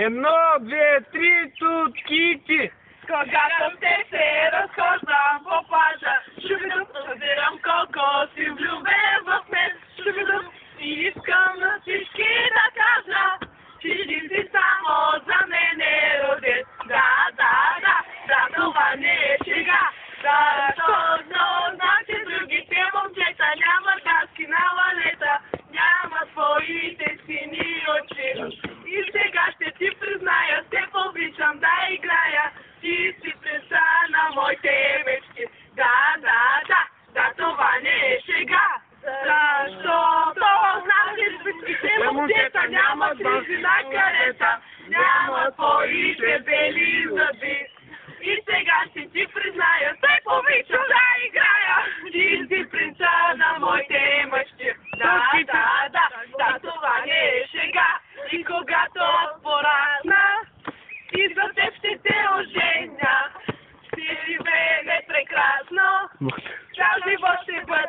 Едно, две, три, тут Кити. Когато те се разхождам по плажа, шубидуп, събирам колко си влюбен в мен. Шубидуп, и искам на всички да кажа, че ти си само за мен е роден. Да, това не е шега. Знам, че другите момчета нямат даски на ланета, нямат твоите сини очи. И сега ще ти призная, те обичам да играя. Ти си принца на моите мечти. Да, това не е шега. Защото знам, че другите момчета нямат грижи на карета, нямат твоите бели зъби. И сега ще ти призная, те обичам да играя. Ти си принца на моите мечти. Да, това не е шега. И когато аз порасна, и за теб ще те оженя. Ще живее прекрасно, цял живот ще бъде